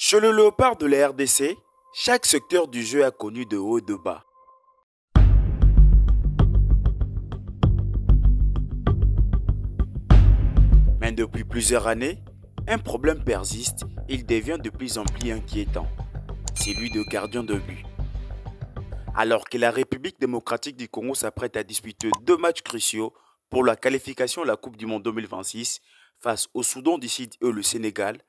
Chez le Léopard de la RDC, chaque secteur du jeu a connu de hauts et de bas. Mais depuis plusieurs années, un problème persiste et il devient de plus en plus inquiétant. C'est celui de gardien de but. Alors que la République démocratique du Congo s'apprête à disputer 2 matchs cruciaux pour la qualification à la Coupe du Monde 2026 face au Soudan du Sud et le Sénégal,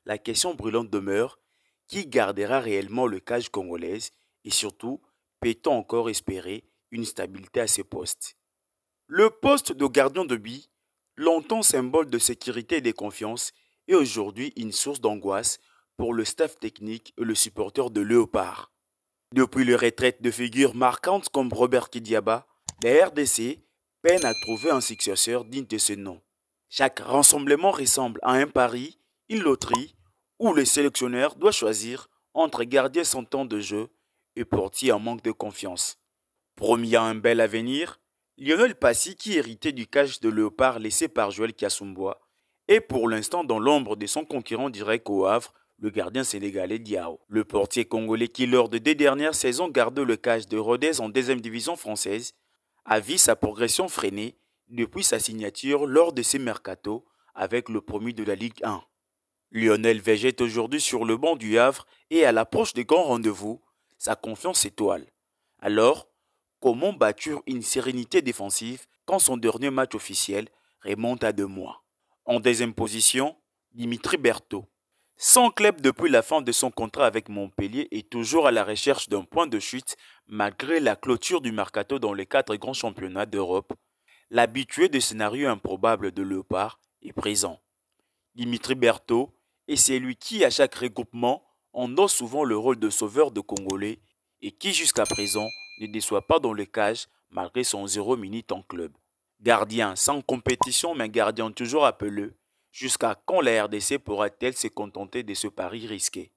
la question brûlante demeure: qui gardera réellement le cage congolaise et surtout, peut-on encore espérer une stabilité à ces postes? Le poste de gardien de but, longtemps symbole de sécurité et de confiance, est aujourd'hui une source d'angoisse pour le staff technique et le supporter de Léopard. Depuis les retraites de figures marquantes comme Robert Kidiaba, la RDC peine à trouver un successeur digne de ce nom. Chaque rassemblement ressemble à un pari, une loterie, où le sélectionneur doit choisir entre gardien son temps de jeu et portier en manque de confiance. Promis à un bel avenir, Lionel Passy, qui héritait du cage de Léopard laissé par Joël Kiassoumboua, est pour l'instant dans l'ombre de son concurrent direct au Havre, le gardien sénégalais Diao. Le portier congolais qui, lors de 2 dernières saisons, gardait le cage de Rodez en 2e division française, a vu sa progression freinée depuis sa signature lors de ses mercato avec le promu de la Ligue 1. Lionel végète aujourd'hui sur le banc du Havre et à l'approche des grands rendez-vous, sa confiance s'étoile. Alors, comment bâtir une sérénité défensive quand son dernier match officiel remonte à 2 mois? En deuxième position, Dimitri Berthaud. Sans club depuis la fin de son contrat avec Montpellier et toujours à la recherche d'un point de chute malgré la clôture du mercato dans les 4 grands championnats d'Europe, l'habitué des scénarios improbables de Léopard est présent. Dimitri Berthaud est celui qui, à chaque regroupement, endosse souvent le rôle de sauveur de Congolais et qui, jusqu'à présent, ne déçoit pas dans le cage malgré son 0 minute en club. Gardien sans compétition mais gardien toujours appelé, jusqu'à quand la RDC pourra-t-elle se contenter de ce pari risqué?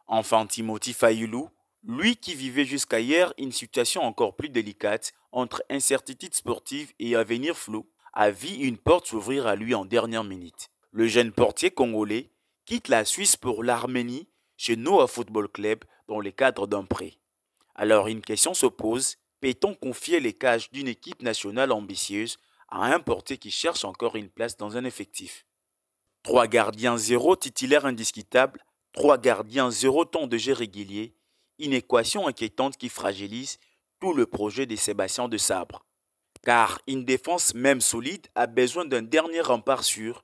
Enfin, Timothy Fayulu, lui qui vivait jusqu'à hier une situation encore plus délicate entre incertitude sportive et avenir flou, a vu une porte s'ouvrir à lui en dernière minute. Le jeune portier congolais quitte la Suisse pour l'Arménie chez Noah Football Club dans le cadre d'un prêt. Alors une question se pose: peut-on confier les cages d'une équipe nationale ambitieuse à un portier qui cherche encore une place dans un effectif? 3 gardiens, 0 titulaire indiscutable, 3 gardiens, 0 temps de jeu régulier, une équation inquiétante qui fragilise tout le projet de Sébastien de Sabre. Car une défense même solide a besoin d'un dernier rempart sûr.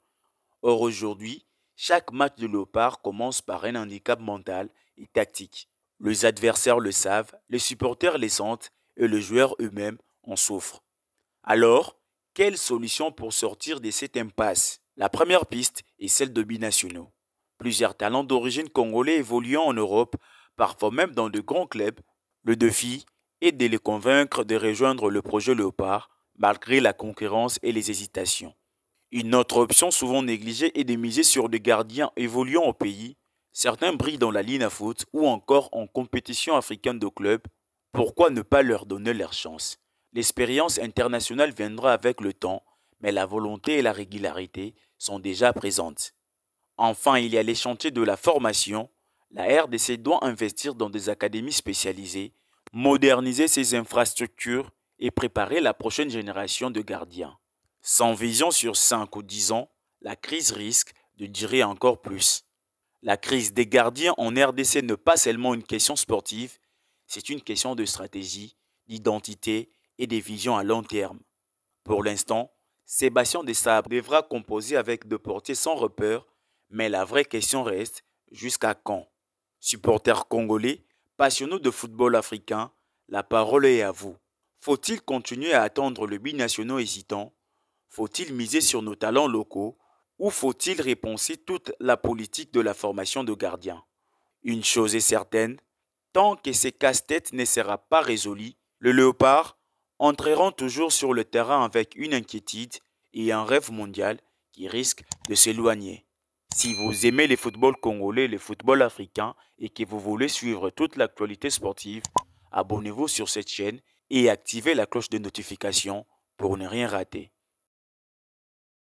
Or aujourd'hui, chaque match de Léopard commence par un handicap mental et tactique. Les adversaires le savent, les supporters le sentent et les joueurs eux-mêmes en souffrent. Alors, quelle solution pour sortir de cette impasse? La première piste est celle de binationaux. Plusieurs talents d'origine congolais évoluant en Europe, parfois même dans de grands clubs. Le défi est de les convaincre de rejoindre le projet Léopard, malgré la concurrence et les hésitations. Une autre option souvent négligée est de miser sur des gardiens évoluant au pays. Certains brillent dans la ligne à foot ou encore en compétition africaine de clubs. Pourquoi ne pas leur donner leur chance? L'expérience internationale viendra avec le temps, mais la volonté et la régularité sont déjà présentes. Enfin, il y a les chantiers de la formation. La RDC doit investir dans des académies spécialisées, moderniser ses infrastructures et préparer la prochaine génération de gardiens. Sans vision sur 5 ou 10 ans, la crise risque de durer encore plus. La crise des gardiens en RDC n'est pas seulement une question sportive, c'est une question de stratégie, d'identité et de vision à long terme. Pour l'instant, Sébastien de Sabre devra composer avec deux portiers sans repère, mais la vraie question reste: jusqu'à quand? Supporters congolais, passionnés de football africain, la parole est à vous. Faut-il continuer à attendre le binational hésitant? Faut-il miser sur nos talents locaux? Ou faut-il repenser toute la politique de la formation de gardiens? Une chose est certaine, tant que ces casse-têtes ne sera pas résolu, le Léopard entreront toujours sur le terrain avec une inquiétude et un rêve mondial qui risque de s'éloigner. Si vous aimez le football congolais et le football africain et que vous voulez suivre toute l'actualité sportive, abonnez-vous sur cette chaîne et activez la cloche de notification pour ne rien rater.